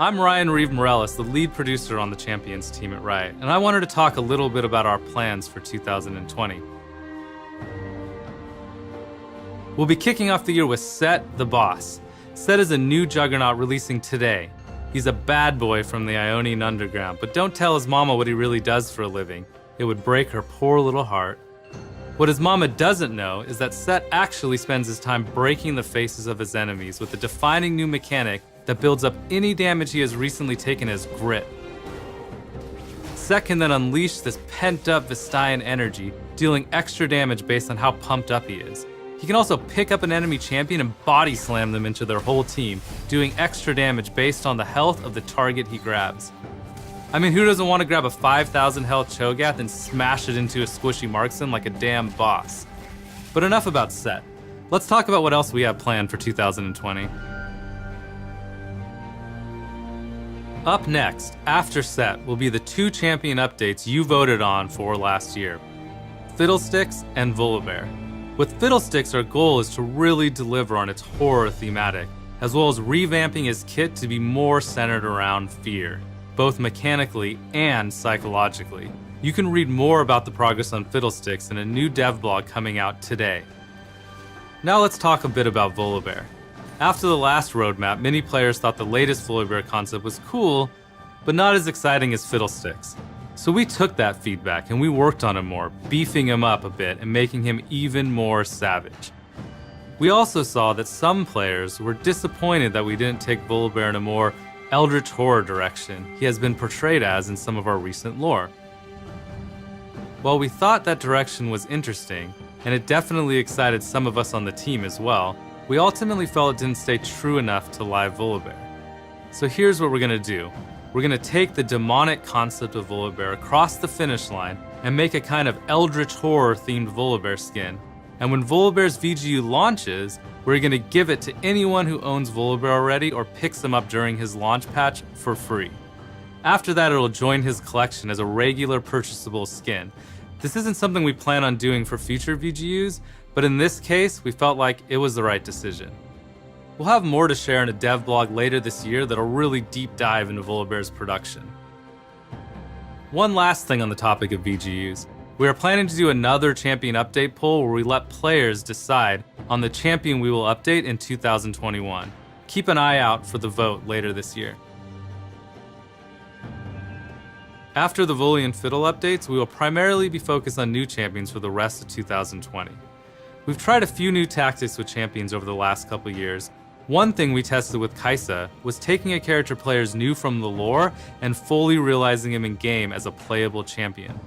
I'm Ryan Reeve Morales, the lead producer on the Champions team at Riot, and I wanted to talk a little bit about our plans for 2020. We'll be kicking off the year with Set the Boss. Set is a new juggernaut releasing today. He's a bad boy from the Ionian underground, but don't tell his mama what he really does for a living. It would break her poor little heart. What his mama doesn't know is that Set actually spends his time breaking the faces of his enemies with a defining new mechanic that builds up any damage he has recently taken as grit. Set can then unleash this pent-up Vistayan energy, dealing extra damage based on how pumped up he is. He can also pick up an enemy champion and body slam them into their whole team, doing extra damage based on the health of the target he grabs. I mean, who doesn't want to grab a 5,000 health Cho'Gath and smash it into a squishy marksman like a damn boss? But enough about Set. Let's talk about what else we have planned for 2020. Up next, after Set, will be the two champion updates you voted on for last year, Fiddlesticks and Volibear. With Fiddlesticks, our goal is to really deliver on its horror thematic, as well as revamping his kit to be more centered around fear, both mechanically and psychologically. You can read more about the progress on Fiddlesticks in a new dev blog coming out today. Now let's talk a bit about Volibear. After the last roadmap, many players thought the latest Volibear concept was cool, but not as exciting as Fiddlesticks. So we took that feedback and we worked on him more, beefing him up a bit and making him even more savage. We also saw that some players were disappointed that we didn't take Volibear in a more eldritch horror direction he has been portrayed as in some of our recent lore. While we thought that direction was interesting, and it definitely excited some of us on the team as well, we ultimately felt it didn't stay true enough to live Volibear. So here's what we're gonna do. We're gonna take the demonic concept of Volibear across the finish line and make a kind of eldritch horror themed Volibear skin. And when Volibear's VGU launches, we're gonna give it to anyone who owns Volibear already or picks him up during his launch patch for free. After that, it'll join his collection as a regular purchasable skin. This isn't something we plan on doing for future VGUs, but in this case, we felt like it was the right decision. We'll have more to share in a dev blog later this year that'll really deep dive into Volibear's production. One last thing on the topic of VGUs. We are planning to do another champion update poll where we let players decide on the champion we will update in 2021. Keep an eye out for the vote later this year. After the Voli and Fiddle updates, we will primarily be focused on new champions for the rest of 2020. We've tried a few new tactics with champions over the last couple years. One thing we tested with Kaisa was taking a character players knew from the lore and fully realizing him in game as a playable champion.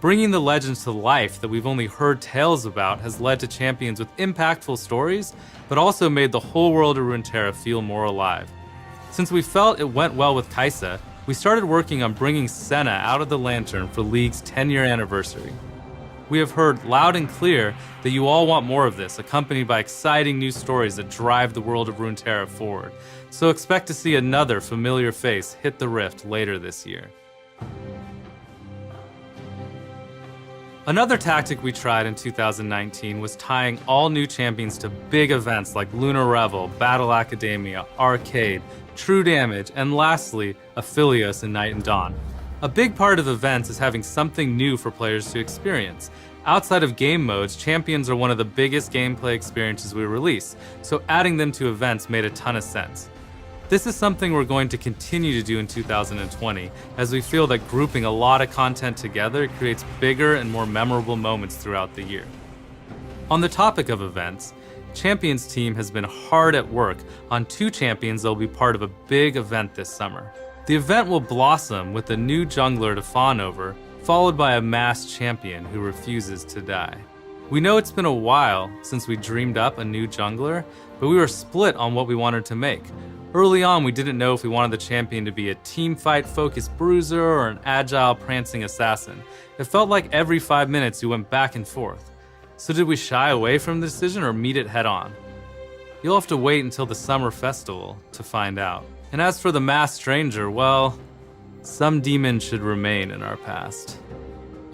Bringing the legends to life that we've only heard tales about has led to champions with impactful stories, but also made the whole world of Runeterra feel more alive. Since we felt it went well with Kaisa, we started working on bringing Senna out of the Lantern for League's 10-year anniversary. We have heard loud and clear that you all want more of this, accompanied by exciting new stories that drive the world of Runeterra forward. So expect to see another familiar face hit the Rift later this year. Another tactic we tried in 2019 was tying all new champions to big events like Lunar Revel, Battle Academia, Arcade, True Damage, and lastly, Aphelios and Night and Dawn. A big part of events is having something new for players to experience. Outside of game modes, champions are one of the biggest gameplay experiences we release, so adding them to events made a ton of sense. This is something we're going to continue to do in 2020, as we feel that grouping a lot of content together creates bigger and more memorable moments throughout the year. On the topic of events, Champions team has been hard at work on two champions that will be part of a big event this summer. The event will blossom with a new jungler to fawn over, followed by a masked champion who refuses to die. We know it's been a while since we dreamed up a new jungler, but we were split on what we wanted to make. Early on, we didn't know if we wanted the champion to be a teamfight-focused bruiser or an agile, prancing assassin. It felt like every 5 minutes we went back and forth. So did we shy away from the decision or meet it head-on? You'll have to wait until the summer festival to find out. And as for the masked stranger, well, some demons should remain in our past.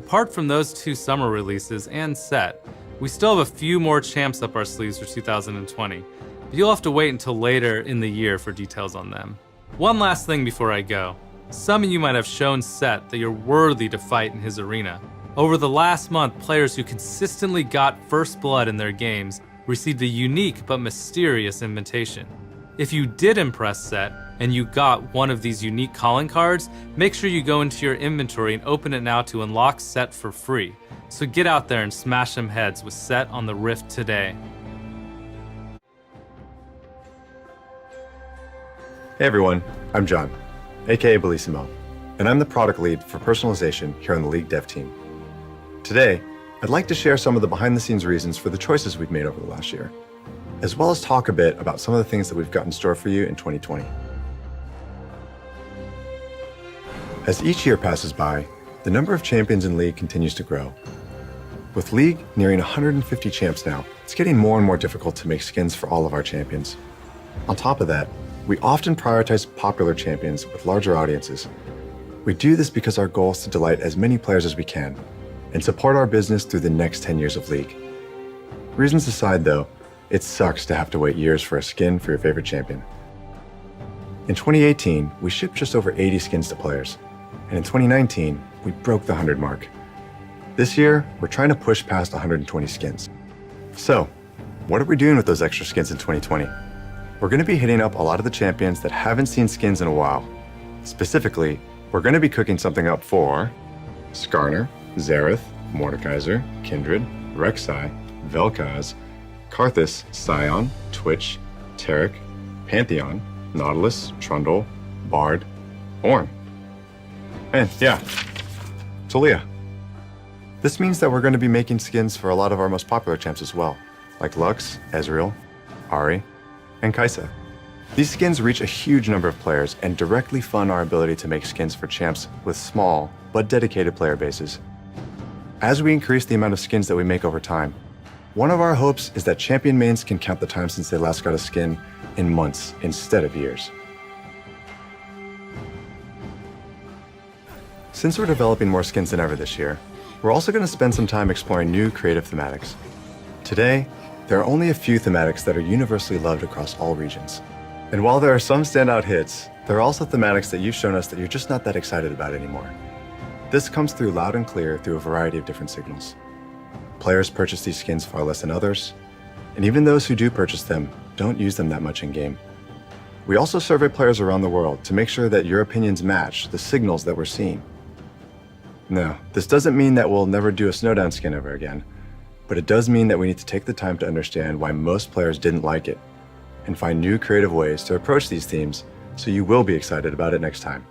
Apart from those two summer releases and Set, we still have a few more champs up our sleeves for 2020, but you'll have to wait until later in the year for details on them. One last thing before I go. Some of you might have shown Set that you're worthy to fight in his arena. Over the last month, players who consistently got first blood in their games received a unique but mysterious invitation. If you did impress Set and you got one of these unique calling cards, make sure you go into your inventory and open it now to unlock Set for free. So get out there and smash some heads with Set on the Rift today. Hey everyone, I'm John, aka Bellissimo, and I'm the product lead for personalization here on the League dev team. Today, I'd like to share some of the behind-the-scenes reasons for the choices we've made over the last year, as well as talk a bit about some of the things that we've got in store for you in 2020. As each year passes by, the number of champions in League continues to grow. With League nearing 150 champs now, it's getting more and more difficult to make skins for all of our champions. On top of that, we often prioritize popular champions with larger audiences. We do this because our goal is to delight as many players as we can and support our business through the next 10 years of League. Reasons aside though, it sucks to have to wait years for a skin for your favorite champion. In 2018, we shipped just over 80 skins to players, and in 2019, we broke the 100 mark. This year, we're trying to push past 120 skins. So, what are we doing with those extra skins in 2020? We're going to be hitting up a lot of the champions that haven't seen skins in a while. Specifically, we're going to be cooking something up for Skarner, Xerath, Mordekaiser, Kindred, Rek'Sai, Vel'Koz, Karthus, Scion, Twitch, Taric, Pantheon, Nautilus, Trundle, Bard, Ornn. And yeah, Taliyah. This means that we're going to be making skins for a lot of our most popular champs as well, like Lux, Ezreal, Ahri, and Kai'Sa. These skins reach a huge number of players and directly fund our ability to make skins for champs with small but dedicated player bases. As we increase the amount of skins that we make over time, one of our hopes is that champion mains can count the time since they last got a skin in months instead of years. Since we're developing more skins than ever this year, we're also going to spend some time exploring new creative thematics. Today, there are only a few thematics that are universally loved across all regions. And while there are some standout hits, there are also thematics that you've shown us that you're just not that excited about anymore. This comes through loud and clear through a variety of different signals. Players purchase these skins far less than others, and even those who do purchase them don't use them that much in-game. We also survey players around the world to make sure that your opinions match the signals that we're seeing. No, this doesn't mean that we'll never do a Snowdown skin ever again, but it does mean that we need to take the time to understand why most players didn't like it, and find new creative ways to approach these themes so you will be excited about it next time.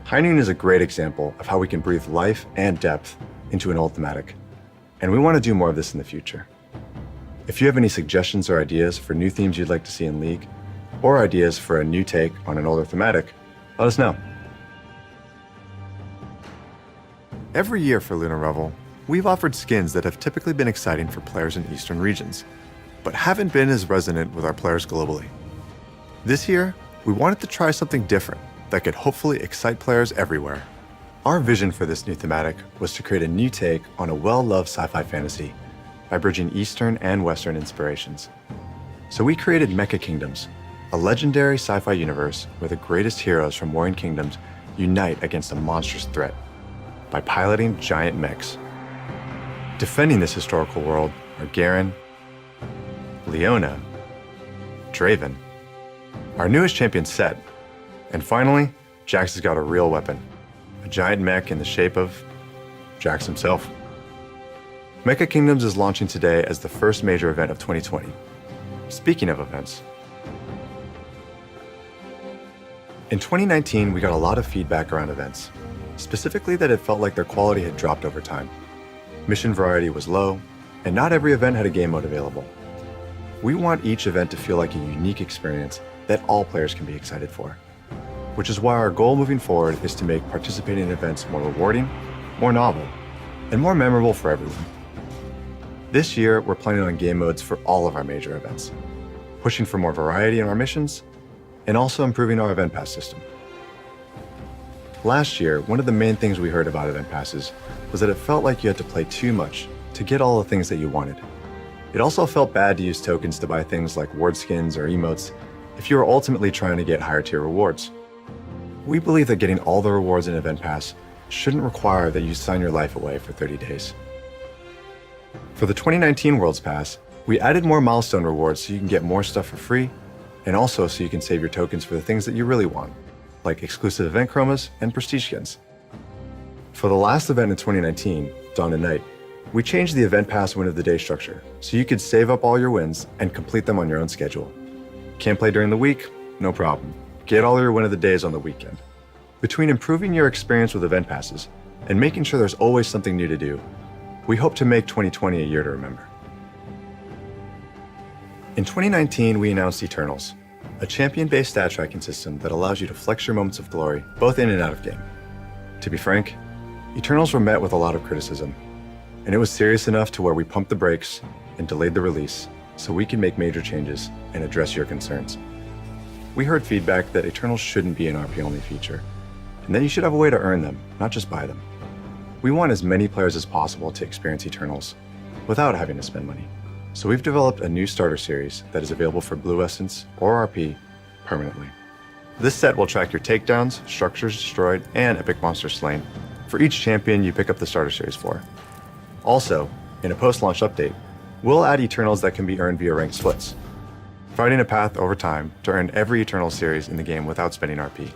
High Noon is a great example of how we can breathe life and depth into an old thematic, and we want to do more of this in the future. If you have any suggestions or ideas for new themes you'd like to see in League, or ideas for a new take on an older thematic, let us know. Every year for Lunar Revel, we've offered skins that have typically been exciting for players in Eastern regions, but haven't been as resonant with our players globally. This year, we wanted to try something different that could hopefully excite players everywhere. Our vision for this new thematic was to create a new take on a well-loved sci-fi fantasy by bridging Eastern and Western inspirations. So we created Mecha Kingdoms, a legendary sci-fi universe where the greatest heroes from warring kingdoms unite against a monstrous threat by piloting giant mechs. Defending this historical world are Garen, Leona, Draven, our newest champion Set, and finally, Jax has got a real weapon, a giant mech in the shape of Jax himself. Mecha Kingdoms is launching today as the first major event of 2020. Speaking of events, in 2019, we got a lot of feedback around events, specifically that it felt like their quality had dropped over time. Mission variety was low, and not every event had a game mode available. We want each event to feel like a unique experience that all players can be excited for, which is why our goal moving forward is to make participating in events more rewarding, more novel, and more memorable for everyone. This year, we're planning on game modes for all of our major events, pushing for more variety in our missions, and also improving our event pass system. Last year, one of the main things we heard about event passes was that it felt like you had to play too much to get all the things that you wanted. It also felt bad to use tokens to buy things like ward skins or emotes if you are ultimately trying to get higher tier rewards. We believe that getting all the rewards in Event Pass shouldn't require that you sign your life away for 30 days. For the 2019 Worlds Pass, we added more milestone rewards so you can get more stuff for free, and also so you can save your tokens for the things that you really want, like exclusive event chromas and prestige skins. For the last event in 2019, Dawn and Night, we changed the Event Pass win of the day structure so you could save up all your wins and complete them on your own schedule. Can't play during the week? No problem. Get all your win of the days on the weekend. Between improving your experience with Event Passes and making sure there's always something new to do, we hope to make 2020 a year to remember. In 2019, we announced Eternals, a champion-based stat tracking system that allows you to flex your moments of glory both in and out of game. To be frank, Eternals were met with a lot of criticism, and it was serious enough to where we pumped the brakes and delayed the release so we can make major changes and address your concerns. We heard feedback that Eternals shouldn't be an RP-only feature, and that you should have a way to earn them, not just buy them. We want as many players as possible to experience Eternals without having to spend money. So we've developed a new starter series that is available for Blue Essence or RP permanently. This set will track your takedowns, structures destroyed, and epic monsters slain for each champion you pick up the starter series for. Also, in a post-launch update, we'll add Eternals that can be earned via ranked splits, providing a path over time to earn every Eternal series in the game without spending RP.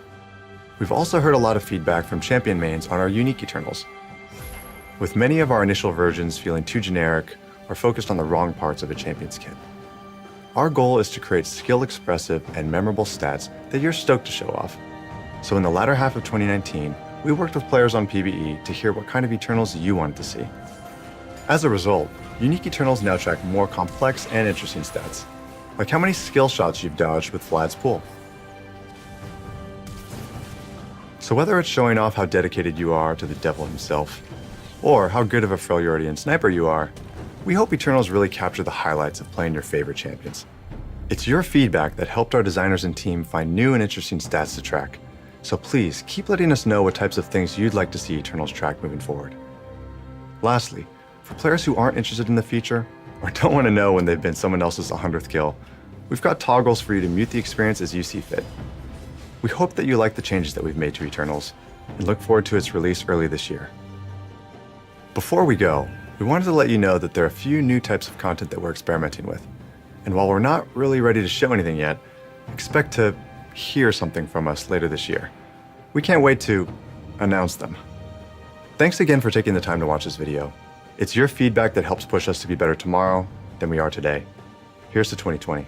We've also heard a lot of feedback from champion mains on our unique Eternals, with many of our initial versions feeling too generic or focused on the wrong parts of a champion's kit. Our goal is to create skill-expressive and memorable stats that you're stoked to show off. So in the latter half of 2019, we worked with players on PvE to hear what kind of Eternals you wanted to see. As a result, unique Eternals now track more complex and interesting stats, like how many skill shots you've dodged with Vlad's pool. So whether it's showing off how dedicated you are to the devil himself, or how good of a Freljordian sniper you are, we hope Eternals really capture the highlights of playing your favorite champions. It's your feedback that helped our designers and team find new and interesting stats to track, so please keep letting us know what types of things you'd like to see Eternals track moving forward. Lastly, for players who aren't interested in the feature, or don't want to know when they've been someone else's 100th kill, we've got toggles for you to mute the experience as you see fit. We hope that you like the changes that we've made to Eternals, and look forward to its release early this year. Before we go, we wanted to let you know that there are a few new types of content that we're experimenting with, and while we're not really ready to show anything yet, expect to hear something from us later this year. We can't wait to announce them. Thanks again for taking the time to watch this video. It's your feedback that helps push us to be better tomorrow than we are today. Here's to 2020.